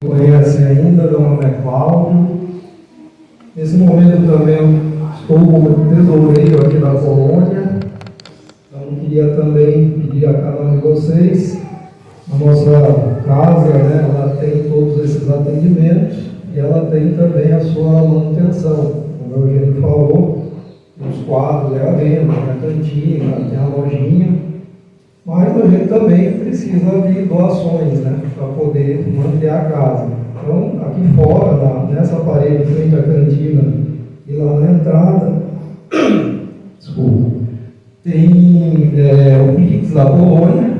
Conhecem ainda, meu nome é Cláudio. Nesse momento também eu estou como tesoureiro aqui da colônia. Então queria também pedir a cada um de vocês, a nossa casa, ela tem todos esses atendimentos e ela tem também a sua manutenção. Como o Eugênio falou, os quadros é a venda, tem a cantina, tem a lojinha. Mas a gente também precisa de doações, para poder manter a casa. Então, aqui fora, nessa parede, frente à cantina e lá na entrada, tem o Pix da colônia.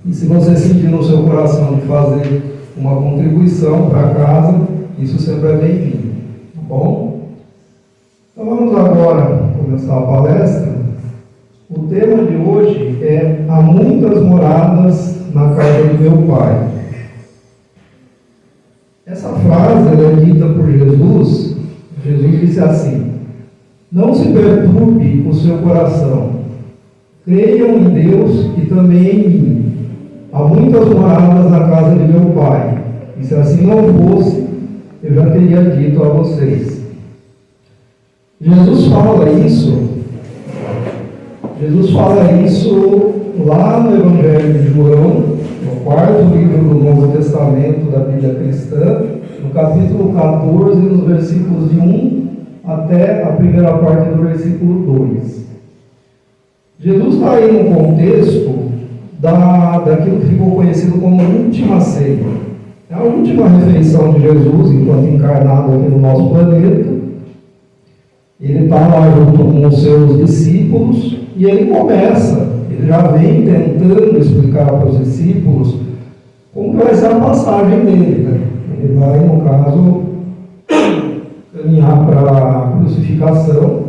E se você sentir no seu coração de fazer uma contribuição para a casa, isso sempre é bem-vindo. Tá bom? Então, vamos agora começar a palestra. O tema de hoje é: há muitas moradas na casa de meu Pai. Essa frase é dita por Jesus. Jesus disse assim: não se perturbe o seu coração, creiam em Deus e também em mim. Há muitas moradas na casa de meu Pai, e se assim não fosse, eu já teria dito a vocês. Jesus fala isso lá no Evangelho de João, no quarto livro do Novo Testamento da Bíblia Cristã, no capítulo 14, nos versículos de 1 até a primeira parte do versículo 2. Jesus está aí no contexto daquilo que ficou conhecido como última ceia. É a última refeição de Jesus enquanto encarnado aqui no nosso planeta. Ele está lá junto com os seus discípulos e ele já vem tentando explicar para os discípulos como que vai ser a passagem dele. Ele vai, no caso, caminhar para a crucificação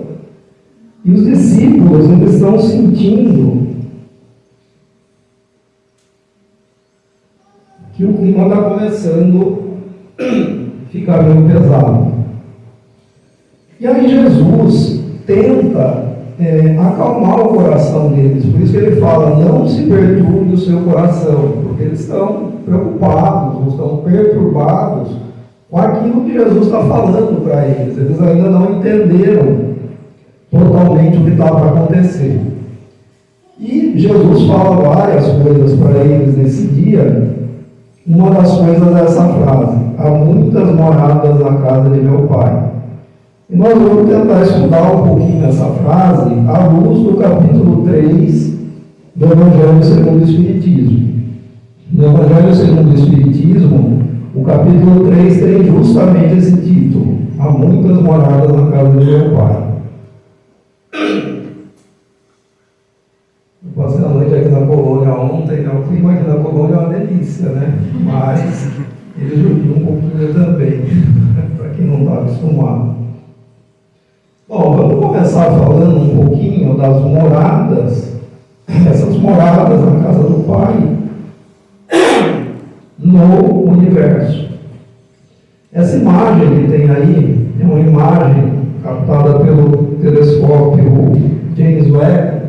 e os discípulos eles estão sentindo que o clima está começando a ficar meio pesado. E aí Jesus tenta acalmar o coração deles. Por isso que ele fala: não se perturbe o seu coração, porque eles estão preocupados, estão perturbados com aquilo que Jesus está falando para eles. Eles ainda não entenderam totalmente o que está para acontecer. E Jesus fala várias coisas para eles nesse dia. Uma das coisas é essa frase: há muitas moradas na casa de meu Pai. E nós vamos tentar estudar um pouquinho essa frase à luz do capítulo 3 do Evangelho segundo o Espiritismo. No Evangelho segundo o Espiritismo, o capítulo 3 tem justamente esse título: há muitas moradas na casa de meu Pai. Eu passei a noite aqui na colônia ontem, o clima aqui na colônia é uma delícia, mas ele judia um pouquinho também, para quem não está acostumado. Bom, vamos começar falando um pouquinho das moradas, essas moradas na casa do Pai, no universo. Essa imagem que tem aí é uma imagem captada pelo telescópio James Webb.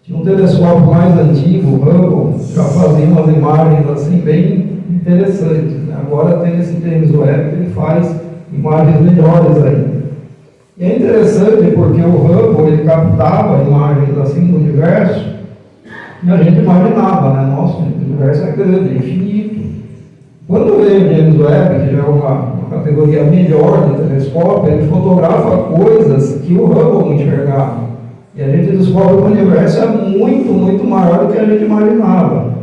Tinha um telescópio mais antigo, o Hubble, já fazia umas imagens assim bem interessantes. Agora tem esse James Webb que ele faz imagens melhores ainda. E é interessante porque o Hubble ele captava imagens assim do universo e a gente imaginava, nossa, o universo é grande, é infinito. Quando veio o James Webb, que já é uma categoria melhor de telescópio, ele fotografa coisas que o Hubble não enxergava. E a gente descobre que o universo é muito, muito maior do que a gente imaginava.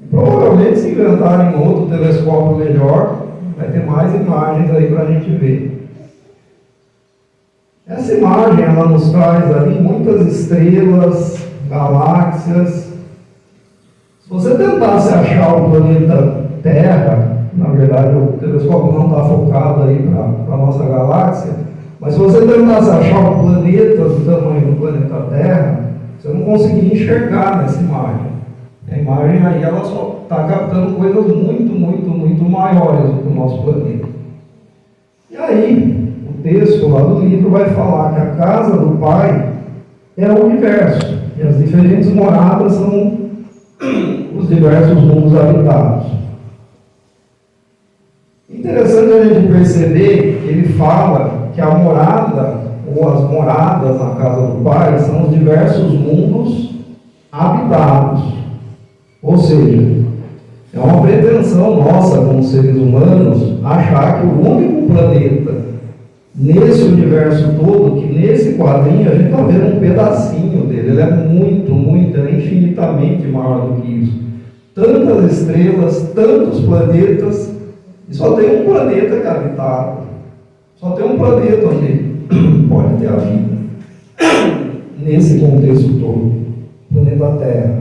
E provavelmente, se inventarem outro telescópio melhor, vai ter mais imagens aí para a gente ver. Essa imagem, ela nos traz ali muitas estrelas, galáxias. Se você tentasse achar o planeta Terra, na verdade o telescópio não está focado aí para a nossa galáxia, mas se você tentasse achar um planeta do tamanho do planeta Terra, você não conseguia enxergar nessa imagem. A imagem aí ela só está captando coisas muito, muito, muito maiores do que o nosso planeta. E aí, o texto lá do livro vai falar que a casa do Pai é o universo, e as diferentes moradas são os diversos mundos habitados. gente perceber que ele fala que a morada, ou as moradas na casa do Pai, são os diversos mundos habitados. Ou seja, é uma pretensão nossa como seres humanos achar que o único planeta nesse universo todo, que nesse quadrinho a gente está vendo um pedacinho dele, ele é muito, é infinitamente maior do que isso. Tantas estrelas, tantos planetas, e só tem um planeta que é habitado. Só tem um planeta onde pode ter a vida. Nesse contexto todo, o planeta Terra.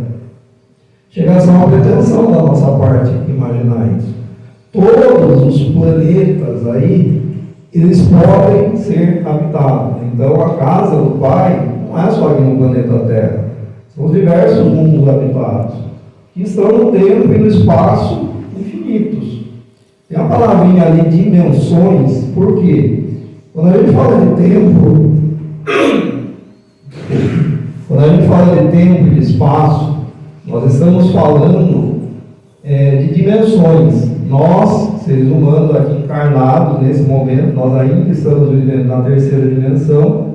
Chega a ser uma pretensão da nossa parte imaginar isso. Todos os planetas aí, eles podem ser habitados. Então a casa do Pai não é só aqui no planeta Terra. São os diversos mundos habitados, que estão no tempo e no espaço infinitos. Tem a palavrinha ali, dimensões, por quê? Quando a gente fala de tempo, e de espaço, nós estamos falando de dimensões. Nós, seres humanos aqui encarnados nesse momento, nós ainda estamos vivendo na terceira dimensão,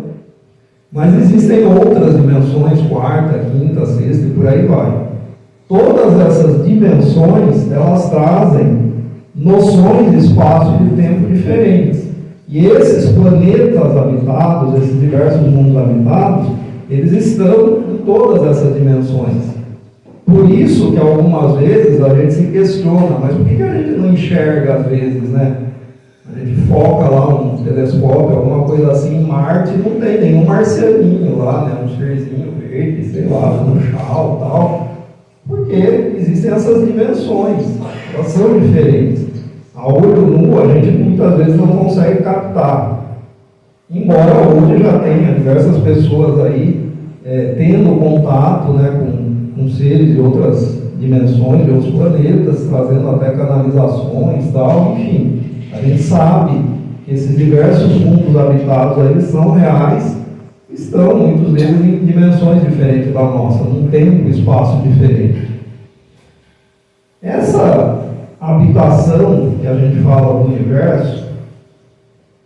mas existem outras dimensões, quarta, quinta, sexta e por aí vai. Todas essas dimensões, elas trazem noções de espaço e de tempo diferentes. E esses planetas habitados, esses diversos mundos habitados, eles estão em todas essas dimensões. Por isso que algumas vezes a gente se questiona, mas por que a gente não enxerga às vezes, né? A gente foca lá um telescópio, alguma coisa assim, em Marte, não tem nenhum marcianinho lá, né? Um serzinho verde, sei lá, no chão e tal. Porque existem essas dimensões, elas são diferentes. A olho nu a gente muitas vezes não consegue captar. Embora hoje já tenha diversas pessoas aí tendo contato, né, com seres de outras dimensões, de outros planetas, trazendo até canalizações e tal, enfim. A gente sabe que esses diversos mundos habitados aí são reais, estão muitos deles em dimensões diferentes da nossa, num tempo e espaço diferente. Essa habitação que a gente fala do universo,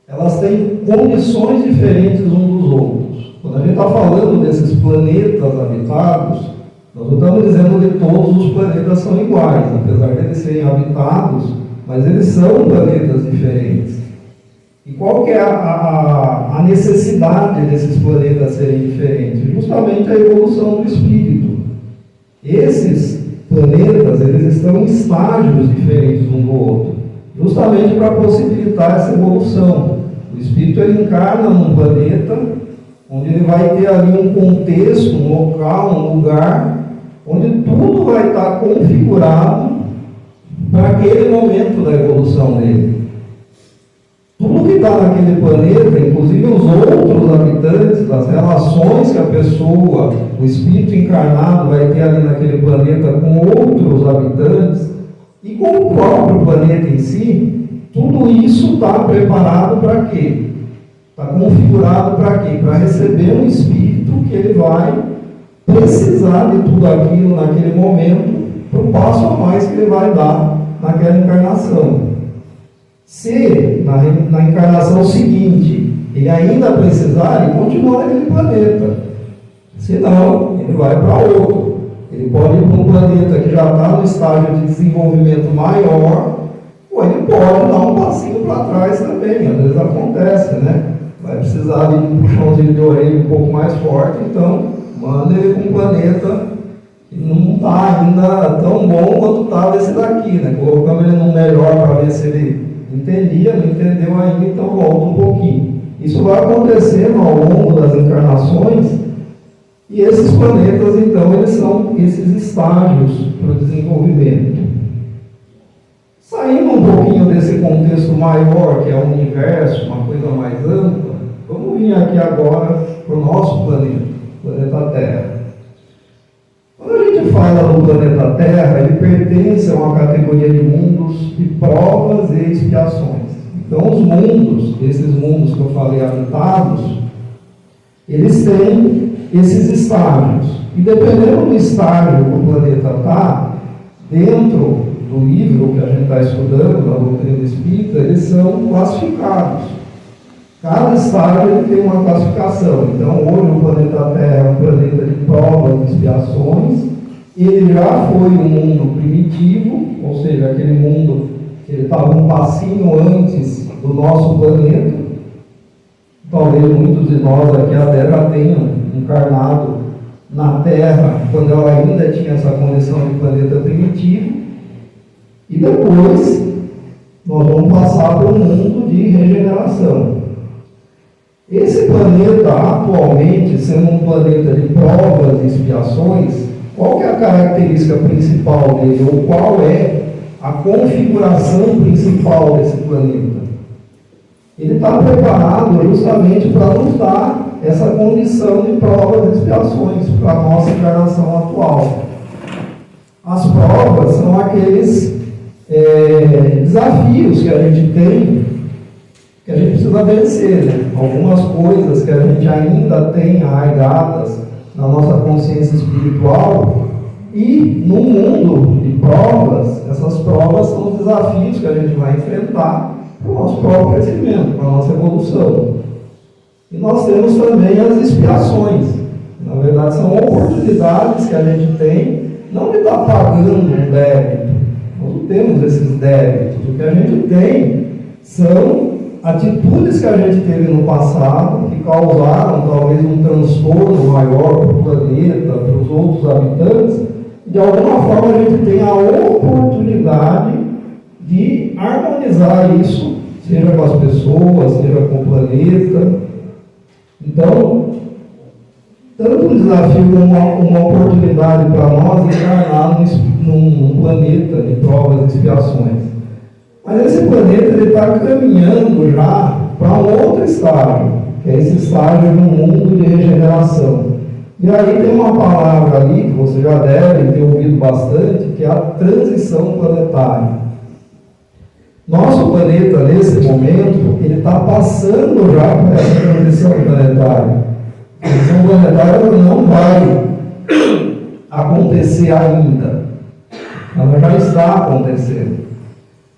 elas têm condições diferentes uns dos outros. Quando a gente está falando desses planetas habitados, nós não estamos dizendo que todos os planetas são iguais, apesar de eles serem habitados, mas eles são planetas diferentes. E qual que é a necessidade desses planetas serem diferentes? Justamente a evolução do espírito. Esses planetas, eles estão em estágios diferentes um do outro, justamente para possibilitar essa evolução. O espírito, ele encarna num planeta onde ele vai ter ali um contexto, um local, um lugar, onde tudo vai estar configurado para aquele momento da evolução dele. Tudo que está naquele planeta, inclusive os outros habitantes, as relações que a pessoa, o espírito encarnado vai ter ali naquele planeta com outros habitantes e com o próprio planeta em si, tudo isso está preparado para quê? Está configurado para quê? Para receber um espírito que ele vai precisar de tudo aquilo naquele momento, para o passo a mais que ele vai dar naquela encarnação. Se na encarnação seguinte ele ainda precisar, ele continua naquele planeta. Se não, ele vai para outro. Ele pode ir para um planeta que já está no estágio de desenvolvimento maior, ou ele pode dar um passinho para trás também. Às vezes acontece, né? Vai precisar de um puxãozinho de orelha um pouco mais forte, então manda ele para um planeta que não está ainda tão bom quanto estava esse daqui, né? Colocamos ele num melhor para ver se ele entendia, não entendeu ainda, então volta um pouquinho. Isso vai acontecendo ao longo das encarnações, e esses planetas, então, eles são esses estágios para o desenvolvimento. Saindo um pouquinho desse contexto maior, que é o universo, uma coisa mais ampla, vamos vir aqui agora para o nosso planeta, o planeta Terra. Quando a gente fala do planeta Terra, ele pertence a uma categoria de mundos de provas e expiações. Então, os mundos, esses mundos que eu falei habitados, eles têm esses estágios. E dependendo do estágio que o planeta está, dentro do livro que a gente está estudando, da doutrina espírita, eles são classificados. Cada estágio ele tem uma classificação. Então, hoje o planeta Terra é um planeta de provas e expiações. Ele já foi um mundo primitivo, ou seja, aquele mundo que ele estava um passinho antes do nosso planeta. Talvez muitos de nós aqui até já tenham encarnado na Terra, quando ela ainda tinha essa condição de planeta primitivo. E depois, nós vamos passar para um mundo de regeneração. Esse planeta, atualmente, sendo um planeta de provas e expiações, qual que é a característica principal dele, ou qual é a configuração principal desse planeta? Ele está preparado justamente para nos dar essa condição de provas e expiações para a nossa encarnação atual. As provas são aqueles desafios que a gente tem, que a gente precisa vencer, né? Algumas coisas que a gente ainda tem arraigadas na nossa consciência espiritual, e no mundo de provas, essas provas são os desafios que a gente vai enfrentar para o nosso próprio crescimento, para a nossa evolução. E nós temos também as expiações. Na verdade, são oportunidades que a gente tem, não de estar pagando um débito. Nós não temos esses débitos. O que a gente tem são atitudes que a gente teve no passado, que causaram talvez um transtorno maior para o planeta, para os outros habitantes. De alguma forma, a gente tem a oportunidade de harmonizar isso, seja com as pessoas, seja com o planeta. Então, tanto um desafio como uma oportunidade para nós encarnar num planeta de provas e expiações. Mas esse planeta está caminhando já para um outro estágio, que é esse estágio de um mundo de regeneração. E aí tem uma palavra ali, que você já deve ter ouvido bastante, que é a transição planetária. Nosso planeta, nesse momento, ele está passando já por essa transição planetária. A transição planetária não vai acontecer ainda. Ela já está acontecendo.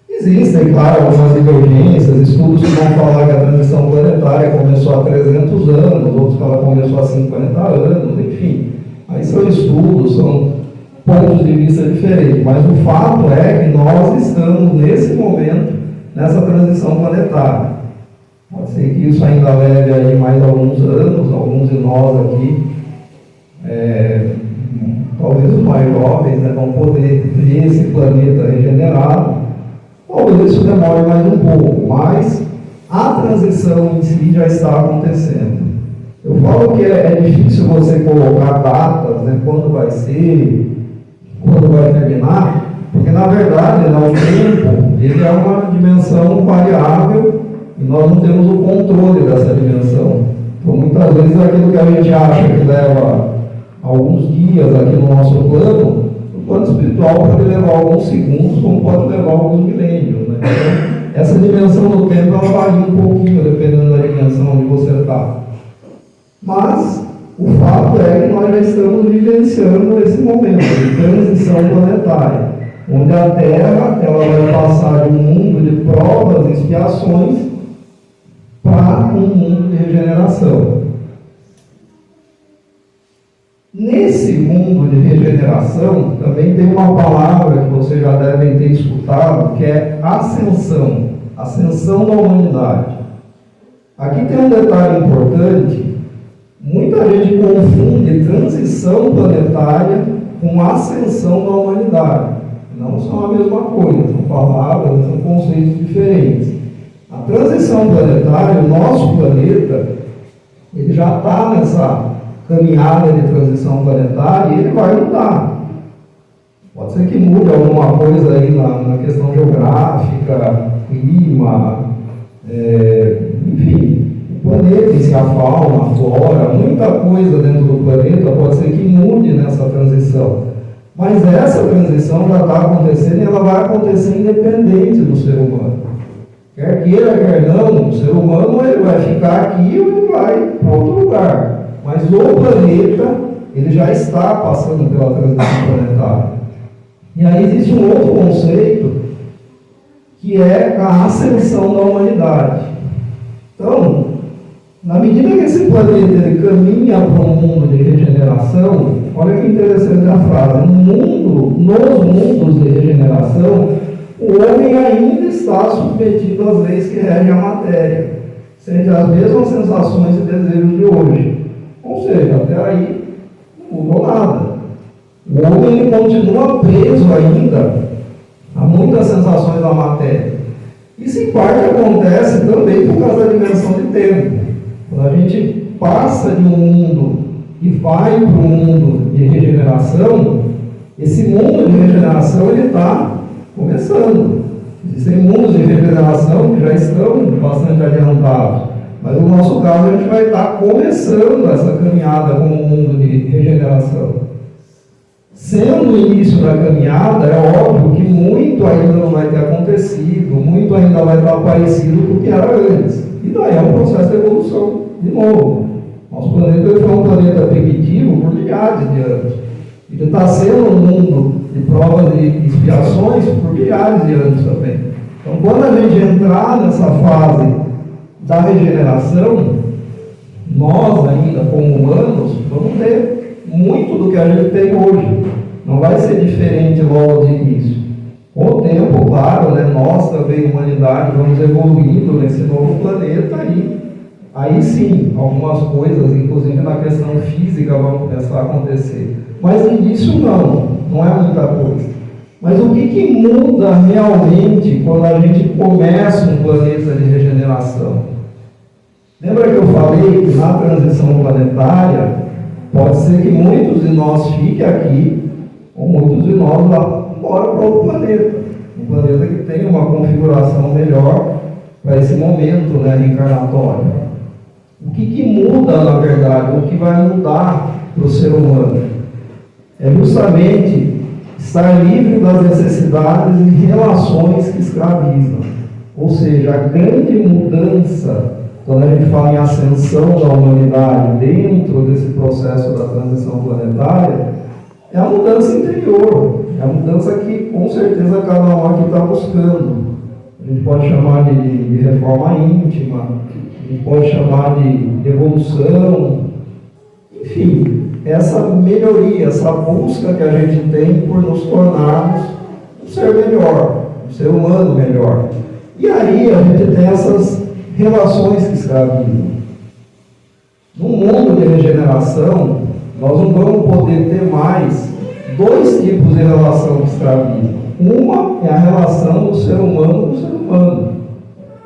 Existem, claro, algumas divergências, estudos que vão falar que a transição planetária começou há 300 anos, outros que ela começou há 50 anos, enfim. Aí são estudos, são pontos de vista diferentes, mas o fato é que nós estamos, nesse momento, nessa transição planetária. Pode ser que isso ainda leve aí mais alguns anos, alguns de nós aqui, talvez os mais jovens, né, vão poder ver esse planeta regenerado. Talvez isso demore mais um pouco, mas a transição em si já está acontecendo. Eu falo que é difícil você colocar datas, né, quando vai ser, quando vai terminar, porque na verdade, né, o tempo ele é uma dimensão variável e nós não temos o controle dessa dimensão. Então muitas vezes aquilo que a gente acha que leva alguns dias aqui no nosso plano, o plano espiritual pode levar alguns segundos, como pode levar alguns milênios, né? Então, essa dimensão do tempo ela varia um pouquinho, dependendo da dimensão onde você está. Mas o fato é que nós já estamos vivenciando esse momento de transição planetária, onde a Terra ela vai passar de um mundo de provas e expiações para um mundo de regeneração. Nesse mundo de regeneração, também tem uma palavra que vocês já devem ter escutado, que é ascensão, ascensão da humanidade. Aqui tem um detalhe importante, muita gente confunde transição planetária com ascensão da humanidade. Não são a mesma coisa, são palavras, são conceitos diferentes. A transição planetária, o nosso planeta, ele já está nessa caminhada de transição planetária e ele vai mudar. Pode ser que mude alguma coisa aí na questão geográfica, clima, enfim, o planeta em si, a fauna, a flora, muita coisa dentro do planeta pode ser que mude nessa transição. Mas essa transição já está acontecendo e ela vai acontecer independente do ser humano. Quer queira, quer não, o ser humano ele vai ficar aqui ou ele vai para outro lugar. Mas o planeta, ele já está passando pela transição planetária. E aí existe um outro conceito, que é a ascensão da humanidade. Então, na medida que esse planeta ele caminha para um mundo de regeneração, olha que interessante a frase, nos mundos de regeneração, o homem ainda está submetido às leis que regem a matéria, sente as mesmas sensações e desejos de hoje. Ou seja, até aí não mudou nada. O homem ele continua preso ainda a muitas sensações da matéria. Isso em parte acontece também por causa da dimensão de tempo. Quando a gente passa de um mundo e vai para um mundo de regeneração, esse mundo de regeneração ele está começando. Existem mundos de regeneração que já estão bastante adiantados, mas no nosso caso a gente vai estar começando essa caminhada como um mundo de regeneração. Sendo o início da caminhada, é óbvio que muito ainda não vai ter acontecido, muito ainda vai estar parecido com o que era antes. E daí é um processo de evolução, de novo. Nosso planeta foi um planeta primitivo por milhares de anos. Ele está sendo um mundo de provas e expiações por milhares de anos também. Então, quando a gente entrar nessa fase da regeneração, nós ainda, como humanos, vamos ter muito do que a gente tem hoje. Não vai ser diferente logo de início. Com o tempo, claro, né, nós também, humanidade, vamos evoluindo nesse novo planeta e aí sim, algumas coisas, inclusive na questão física, vão começar a acontecer. Mas no início não é muita coisa. Mas o que muda realmente quando a gente começa um planeta de regeneração? Lembra que eu falei que na transição planetária, pode ser que muitos de nós fiquem aqui, ou muitos de nós vá embora para outro planeta. Um planeta que tem uma configuração melhor para esse momento, né, reencarnatório. O que muda, na verdade, o que vai mudar para o ser humano? É justamente estar livre das necessidades e relações que escravizam. Ou seja, a grande mudança, quando a gente fala em ascensão da humanidade dentro desse processo da transição planetária, é a mudança interior, é a mudança que com certeza cada um aqui está buscando. A gente pode chamar de reforma íntima, a gente pode chamar de evolução, enfim, essa melhoria, essa busca que a gente tem por nos tornarmos um ser melhor, um ser humano melhor. E aí a gente tem essas relações que escravizam. No mundo de regeneração, nós não vamos poder ter mais dois tipos de relação que escravizam. Uma é a relação do ser humano com o ser humano.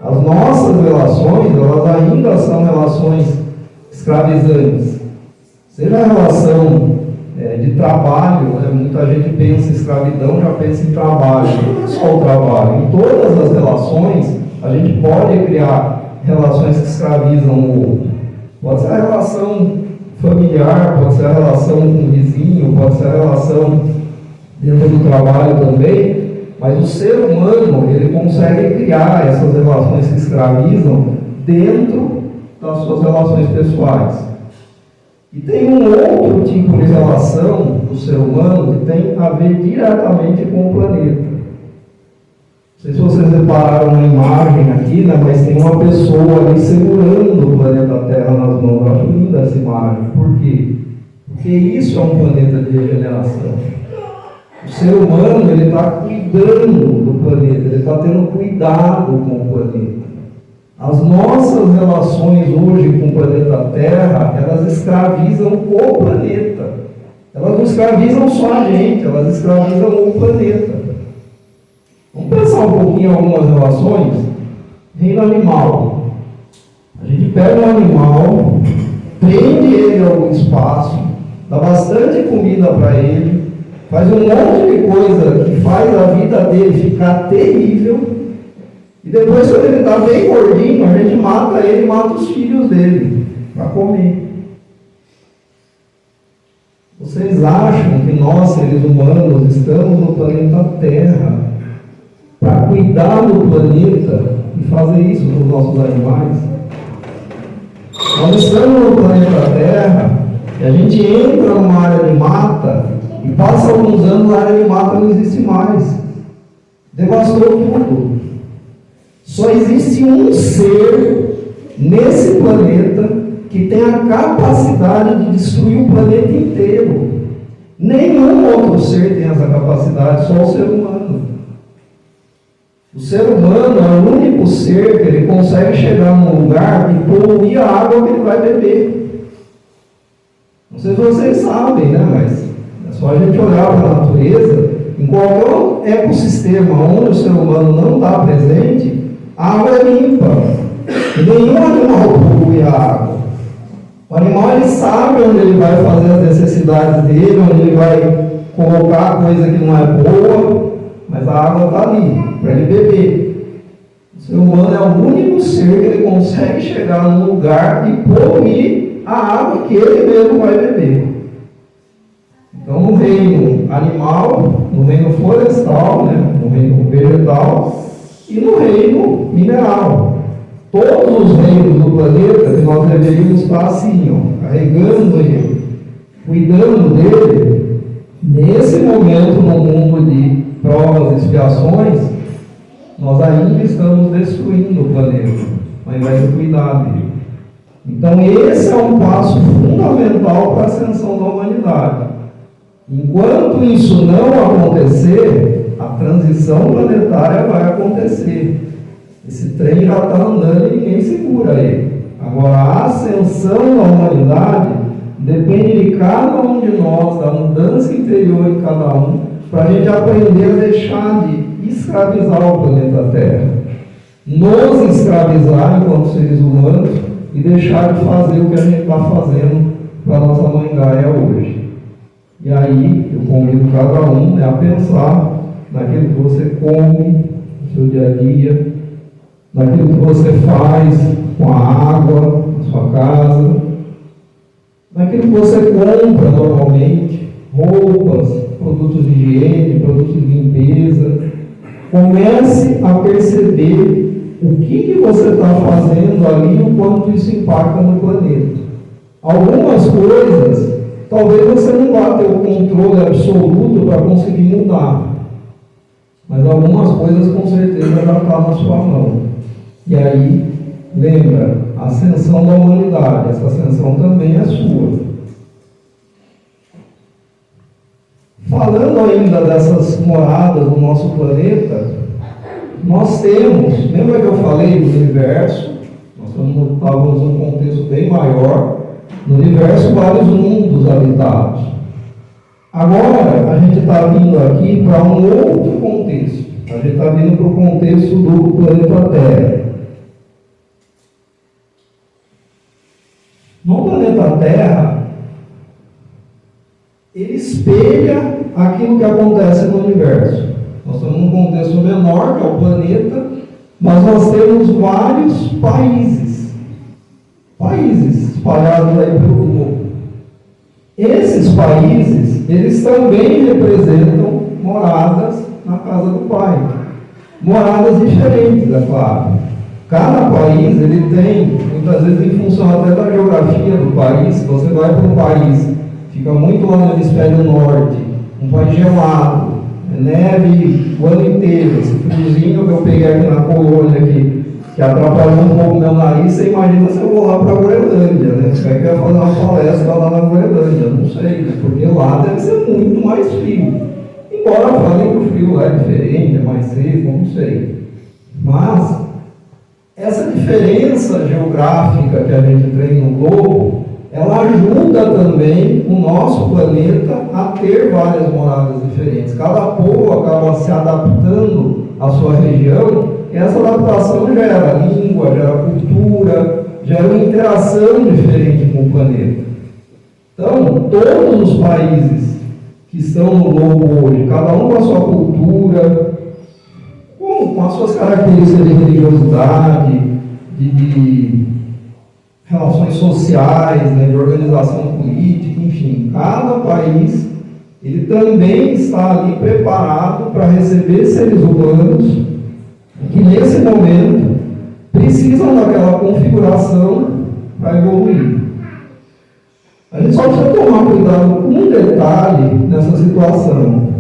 As nossas relações, elas ainda são relações escravizantes. Seja a relação de trabalho, né? Muita gente pensa em escravidão, já pensa em trabalho. Não é só o trabalho. Em todas as relações, a gente pode criar relações que escravizam o outro. Pode ser a relação familiar, pode ser a relação com o vizinho, pode ser a relação dentro do trabalho também, mas o ser humano, ele consegue criar essas relações que escravizam dentro das suas relações pessoais. E tem um outro tipo de relação do ser humano que tem a ver diretamente com o planeta. Não sei se vocês repararam na imagem aqui, né, mas tem uma pessoa ali segurando o planeta Terra nas mãos. Eu acho linda essa imagem. Por quê? Porque isso é um planeta de regeneração. O ser humano ele está cuidando do planeta, ele está tendo cuidado com o planeta. As nossas relações hoje com o planeta Terra, elas escravizam o planeta. Elas não escravizam só a gente, elas escravizam o planeta. Vamos pensar um pouquinho em algumas relações. Reino animal. A gente pega um animal, prende ele em algum espaço, dá bastante comida para ele, faz um monte de coisa que faz a vida dele ficar terrível, e depois, quando ele está bem gordinho, a gente mata ele e mata os filhos dele para comer. Vocês acham que nós, seres humanos, estamos no planeta Terra para cuidar do planeta e fazer isso com os nossos animais? Nós estamos no planeta Terra e a gente entra numa área de mata E passa alguns anos, a área de mata não existe mais. Devastou tudo. Só existe um ser nesse planeta que tem a capacidade de destruir o planeta inteiro. Nenhum outro ser tem essa capacidade, só o ser humano. O ser humano é o único ser que ele consegue chegar num lugar e poluir a água que ele vai beber. Não sei se vocês sabem, né? Mas é só a gente olhar para a natureza. Em qualquer ecossistema onde o ser humano não está presente, a água é limpa. E nenhum animal polui a água. O animal ele sabe onde ele vai fazer as necessidades dele, onde ele vai colocar coisa que não é boa, mas a água está ali, para ele beber. O ser humano é o único ser que ele consegue chegar num lugar e poluir a água que ele mesmo vai beber. Então, no reino animal, no reino florestal, né, no reino vegetal e no reino mineral. Todos os reinos do planeta que nós deveríamos estar assim, ó, carregando ele, cuidando dele, nesse momento no mundo de provas e expiações, nós ainda estamos destruindo o planeta, ao invés de cuidar dele. Então esse é um passo fundamental para a ascensão da humanidade. Enquanto isso não acontecer, a transição planetária vai acontecer. Esse trem já está andando e ninguém segura ele. Agora, a ascensão da humanidade depende de cada um de nós, da mudança interior em cada um, para a gente aprender a deixar de escravizar o planeta Terra. Nos escravizar enquanto seres humanos e deixar de fazer o que a gente está fazendo para a nossa mãe Gaia hoje. E aí, eu convido cada um, né, a pensar naquilo que você come no seu dia a dia, naquilo que você faz com a água na sua casa, naquilo que você compra normalmente, roupas, produtos de higiene, produtos de limpeza. Comece a perceber o que você está fazendo ali e o quanto isso impacta no planeta. Algumas coisas, talvez você não vá ter o controle absoluto para conseguir mudar, mas algumas coisas com certeza já estão na sua mão. E aí, lembra, a ascensão da humanidade, essa ascensão também é sua. Falando ainda dessas moradas do nosso planeta, nós temos, lembra que eu falei do universo? Nós estávamos num contexto bem maior, no universo vários mundos habitados. Agora, a gente está vindo aqui para um outro contexto. A gente está vindo para o contexto do planeta Terra. No planeta Terra, ele espelha aquilo que acontece no universo. Nós estamos num contexto menor, que é o planeta, mas nós temos vários países espalhados aí pelo globo. Esses países, eles também representam moradas na casa do Pai. Moradas diferentes, é claro. Cada país, ele tem, muitas vezes em função até da geografia do país, se você vai para um país, fica muito lá no hemisfério norte, um país gelado, neve o ano inteiro, esse friozinho que eu peguei aqui na colônia que atrapalhou um pouco meu nariz, você imagina se eu vou lá para a Groenlândia, né? Você quer fazer uma palestra lá na Groenlândia, não sei, né? Porque lá deve ser muito mais frio. Embora falem que o frio lá é diferente, é mais seco, não sei. Mas essa diferença geográfica que a gente tem no globo, ela ajuda também o nosso planeta a ter várias moradas diferentes. Cada povo acaba se adaptando à sua região, e essa adaptação gera língua, gera cultura, gera uma interação diferente com o planeta. Então, todos os países que estão no globo hoje, cada um com a sua cultura, com as suas características de religiosidade, de relações sociais, né, de organização política, enfim, cada país ele também está ali preparado para receber seres humanos que nesse momento precisam daquela configuração para evoluir. A gente só precisa tomar cuidado com um detalhe nessa situação.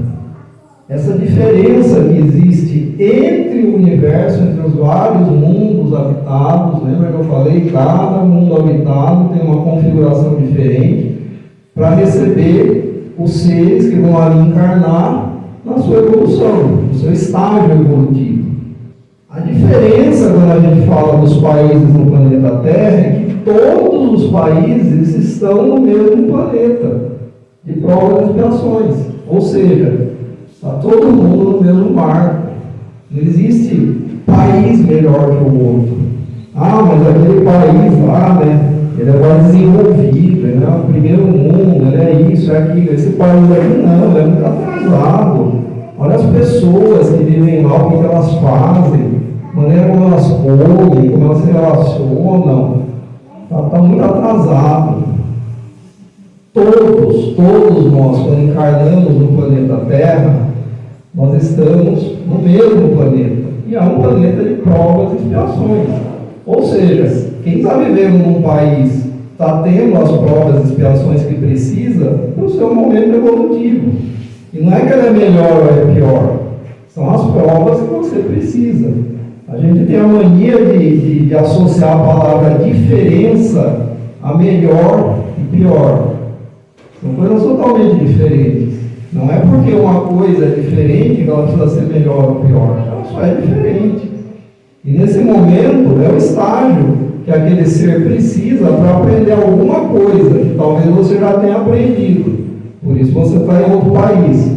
Essa diferença que existe entre o universo, entre os vários mundos habitados, lembra que eu falei? Cada mundo habitado tem uma configuração diferente para receber os seres que vão ali encarnar na sua evolução, no seu estágio evolutivo. A diferença quando a gente fala dos países no planeta Terra é que todos os países estão no mesmo planeta de provas e expiações. Ou seja, está todo mundo no mesmo barco. Não existe país melhor que o outro. Ah, mas aquele país lá, né? Ele é mais desenvolvido, ele é o primeiro mundo, ele é isso, é aquilo. Esse país aqui não, ele é muito atrasado. Olha as pessoas que vivem lá, o que elas fazem, a maneira como elas comem, como elas se relacionam. Está muito atrasado. Todos nós, quando encarnamos no planeta Terra, nós estamos no mesmo planeta. E é um planeta de provas e expiações. Ou seja, quem está vivendo num país está tendo as provas e expiações que precisa no seu momento evolutivo. E não é que ela é melhor ou é pior. São as provas que você precisa. A gente tem a mania de associar a palavra diferença a melhor e pior. São coisas totalmente diferentes. Não é porque uma coisa é diferente que ela precisa ser melhor ou pior. Ela só é diferente. E nesse momento é o estágio que aquele ser precisa para aprender alguma coisa que talvez você já tenha aprendido. Por isso você está em outro país.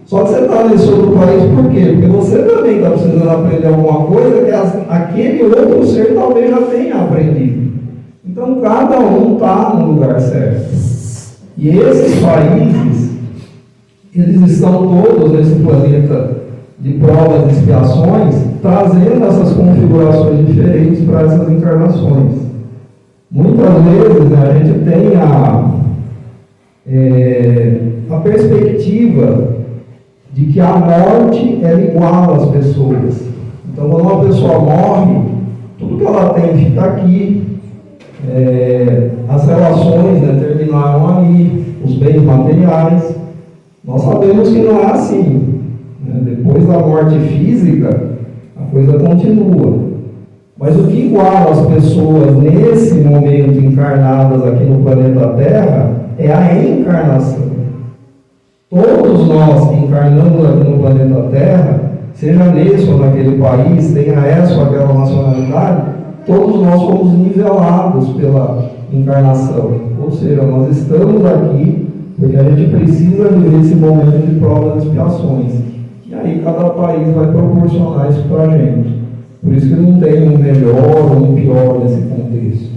Só que você está nesse outro país por quê? Porque você também está precisando aprender alguma coisa que aquele outro ser talvez já tenha aprendido. Então cada um está no lugar certo. E esses países, eles estão todos nesse planeta de provas e expiações, trazendo essas configurações diferentes para essas encarnações. Muitas vezes, né, a gente tem a perspectiva de que a morte é igual às pessoas. Então, quando uma pessoa morre, tudo que ela tem fica aqui, as relações, né, terminaram ali, os bens materiais. Nós sabemos que não é assim. Depois da morte física, a coisa continua. Mas o que iguala as pessoas nesse momento encarnadas aqui no planeta Terra é a reencarnação. Todos nós que encarnamos aqui no planeta Terra, seja nesse ou naquele país, tenha essa ou aquela nacionalidade, todos nós somos nivelados pela encarnação. Ou seja, nós estamos aqui porque a gente precisa viver esse momento de provas e expiações. E aí cada país vai proporcionar isso para a gente. Por isso que não tem um melhor ou um pior nesse contexto.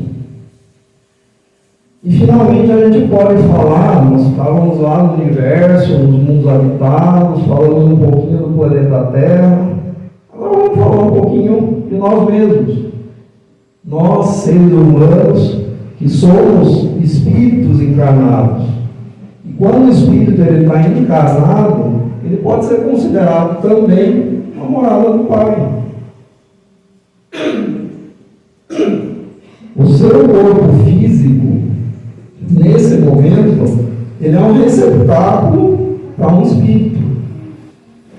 E finalmente a gente pode falar, nós estávamos lá no universo, nos mundos habitados, falamos um pouquinho do planeta Terra. Agora vamos falar um pouquinho de nós mesmos. Nós, seres humanos, que somos espíritos encarnados. E quando o espírito está encarnado, ele pode ser considerado também uma morada do Pai. O seu corpo físico, nesse momento, ele é um receptáculo para um espírito.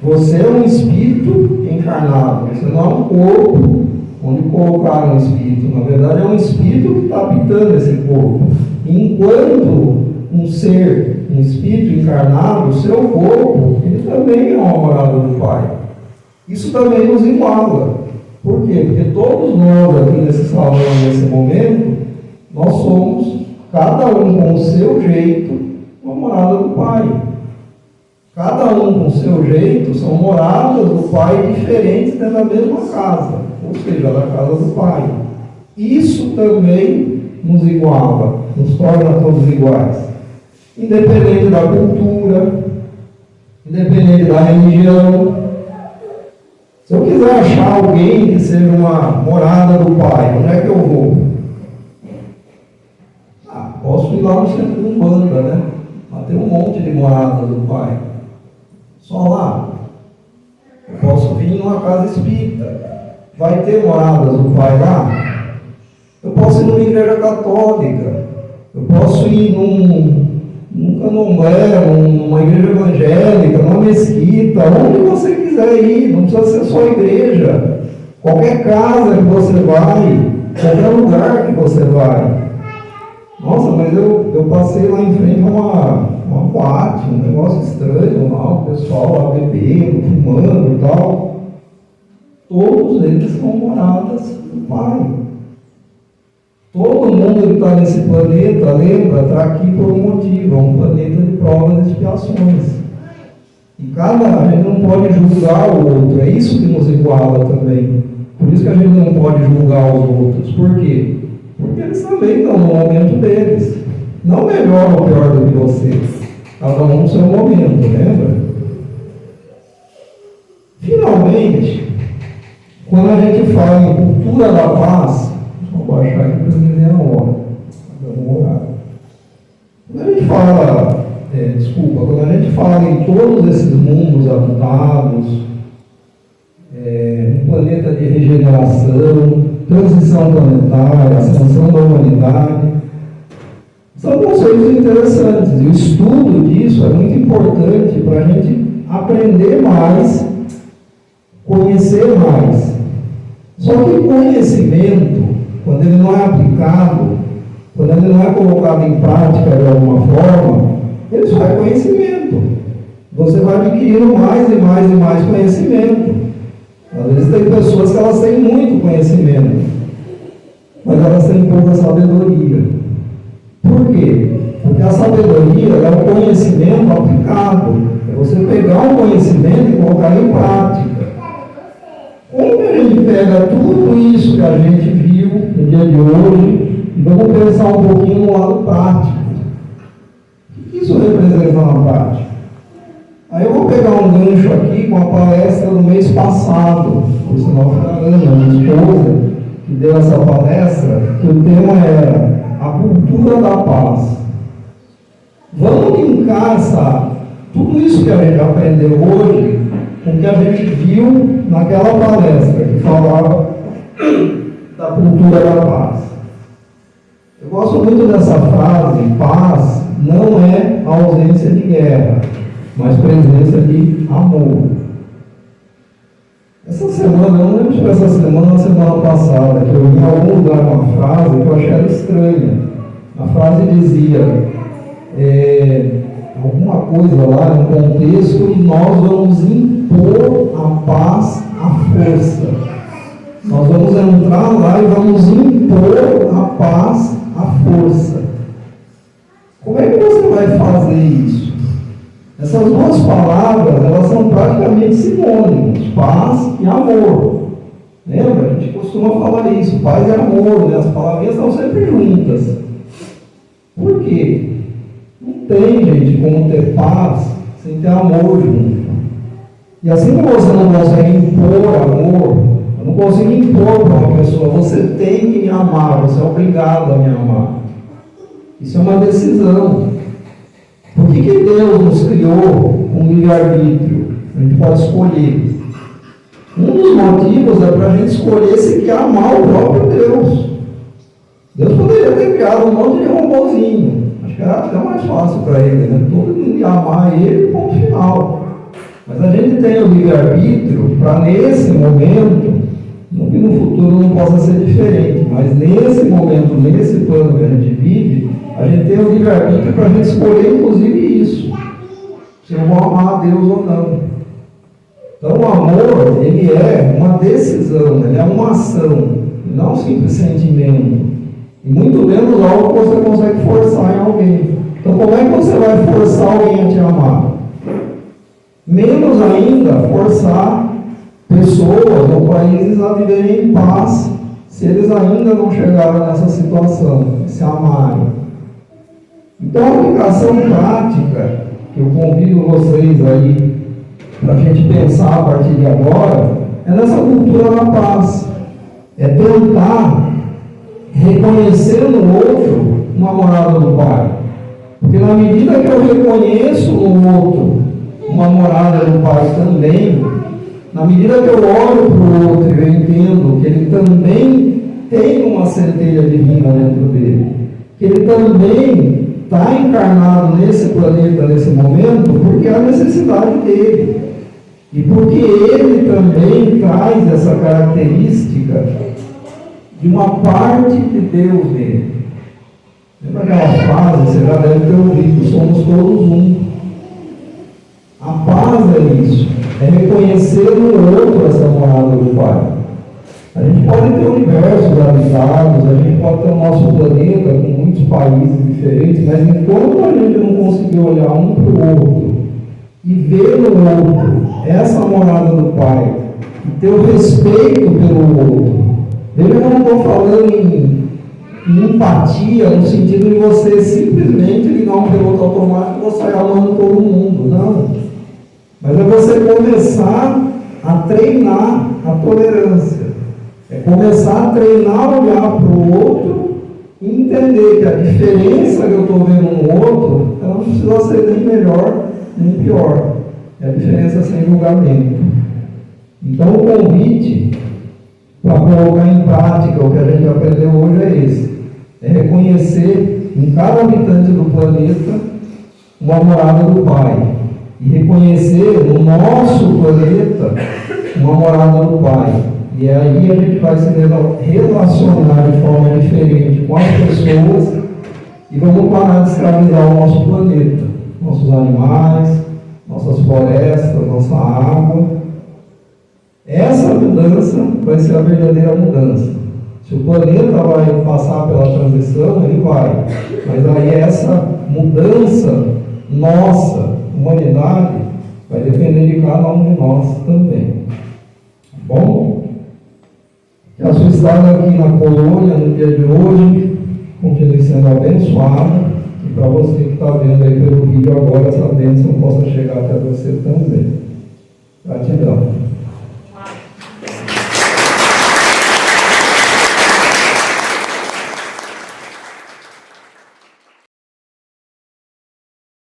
Você é um espírito encarnado, você não é um corpo onde colocaram um espírito. Na verdade, é um espírito que está habitando esse corpo. Enquanto um ser, um espírito encarnado, o seu corpo, ele também é uma morada do Pai. Isso também nos iguala. Por quê? Porque todos nós aqui nesse salão, nesse momento, nós somos, cada um com o seu jeito, uma morada do Pai. Cada um com o seu jeito são moradas do Pai diferentes dentro da mesma casa, ou seja, da casa do Pai. Isso também nos iguala, nos torna todos iguais. Independente da cultura, independente da religião. Se eu quiser achar alguém que seja uma morada do Pai, onde é que eu vou? Posso ir lá no centro de Umbanda, né? Lá tem um monte de moradas do Pai. Só lá. Eu posso vir numa casa espírita. Vai ter moradas do Pai lá? Eu posso ir numa igreja católica. Eu posso ir num candomblé, numa igreja evangélica, numa mesquita, onde você quiser ir, não precisa ser só igreja. Qualquer casa que você vai, qualquer lugar que você vai. Nossa, mas eu passei lá em frente a uma boate, um negócio estranho lá, o pessoal lá bebendo, fumando e tal. Todos eles são moradas do Pai. Todo mundo que está nesse planeta, lembra, está aqui por um motivo, é um planeta de provas e expiações. E a gente não pode julgar o outro, é isso que nos iguala também. Por isso que a gente não pode julgar os outros. Por quê? Porque eles também estão no momento deles. Não melhor ou pior do que você. Cada um no seu momento, lembra? Finalmente, quando a gente fala em cultura da paz, vou baixar aqui para mim ver a hora. Quando a gente fala, quando a gente fala em todos esses mundos habitados, um planeta de regeneração, transição planetária, ascensão da humanidade, são conceitos interessantes. E o estudo disso é muito importante para a gente aprender mais, conhecer mais. Só que conhecimento, quando ele não é aplicado, quando ele não é colocado em prática de alguma forma, ele só é conhecimento. Você vai adquirindo mais e mais e mais conhecimento. Às vezes tem pessoas que elas têm muito conhecimento, mas elas têm pouca sabedoria. Por quê? Porque a sabedoria é o conhecimento aplicado. É você pegar um conhecimento e colocar em prática. Como que a gente pega tudo isso que a gente viu no dia de hoje e vamos pensar um pouquinho no lado prático? O que isso representa na prática? Aí eu vou pegar um gancho aqui com a palestra do mês passado, por sinal foi a Ana, minha esposa, que deu essa palestra, que o tema era a cultura da paz. Vamos linkar tudo isso que a gente aprendeu hoje com o que a gente viu naquela palestra que falava da cultura da paz. Eu gosto muito dessa frase: paz não é ausência de guerra, mas presença de amor. Essa semana, eu não lembro se foi essa semana ou na semana passada, que eu vi em algum lugar uma frase que eu achei ela estranha. A frase dizia, alguma coisa lá no contexto, nós vamos impor a paz à força. Nós vamos entrar lá e vamos impor a paz à força. Como é que você vai fazer isso? Essas duas palavras, elas são praticamente sinônimos, paz e amor. Lembra? A gente costuma falar isso, paz e amor, né? As palavrinhas estão sempre juntas. Por quê? Não tem, gente, como ter paz sem ter amor junto. E assim como você não consegue impor amor, eu não consigo impor para uma pessoa, você tem que me amar, você é obrigado a me amar. Isso é uma decisão. Por que Deus nos criou com livre-arbítrio? A gente pode escolher. Um dos motivos é para a gente escolher se quer amar o próprio Deus. Deus poderia ter criado um monte de robôzinho. Acho que era até mais fácil para ele, né? Todo mundo ia amar ele, ponto final. Mas a gente tem o livre-arbítrio para, nesse momento, não que no futuro não possa ser diferente, mas nesse momento, nesse plano que a gente vive, a gente tem o livre-arbítrio para a gente escolher, inclusive, isso. Se eu vou amar a Deus ou não. Então, o amor, ele é uma decisão, ele é uma ação, não um simples sentimento. E muito menos algo que você consegue forçar em alguém. Então, como é que você vai forçar alguém a te amar? Menos ainda forçar pessoas ou países a viverem em paz, se eles ainda não chegaram nessa situação, se amarem. Então, a aplicação prática, que eu convido vocês aí para a gente pensar a partir de agora, é nessa cultura da paz. É tentar reconhecer no outro uma morada do Pai. Porque na medida que eu reconheço no outro uma morada do Pai também, na medida que eu olho para o outro e eu entendo que ele também tem uma centelha divina dentro dele, que ele também está encarnado nesse planeta, nesse momento, porque é a necessidade dele. E porque ele também traz essa característica de uma parte de Deus nele. Lembra aquela frase, você já deve ter ouvido, somos todos um. A paz é isso, é reconhecer no outro essa morada do Pai. A gente pode ter universos habitados, a gente pode ter o nosso planeta com muitos países diferentes, mas enquanto a gente não conseguir olhar um para o outro e ver no outro essa morada do Pai e ter o respeito pelo outro, veja que eu não estou falando em empatia no sentido de você simplesmente ligar um piloto automático e sair amando todo mundo, não. Mas é você começar a treinar a tolerância. É começar a treinar olhar para o outro e entender que a diferença que eu estou vendo no outro, ela não precisa ser nem melhor nem pior. É a diferença sem julgamento. Então o convite para colocar em prática o que a gente aprendeu hoje é esse. É reconhecer em cada habitante do planeta uma morada do Pai. E reconhecer no nosso planeta uma morada do Pai. E aí a gente vai se relacionar de forma diferente com as pessoas e vamos parar de escravizar o nosso planeta, nossos animais, nossas florestas, nossa água. Essa mudança vai ser a verdadeira mudança. Se o planeta vai passar pela transição, ele vai. Mas aí essa mudança nossa, humanidade, vai depender de cada um de nós também. Tá bom? Que a sua estada aqui na colônia, no dia de hoje, continue sendo abençoada. E para você que está vendo aí pelo vídeo agora, essa bênção possa chegar até você também. Gratidão.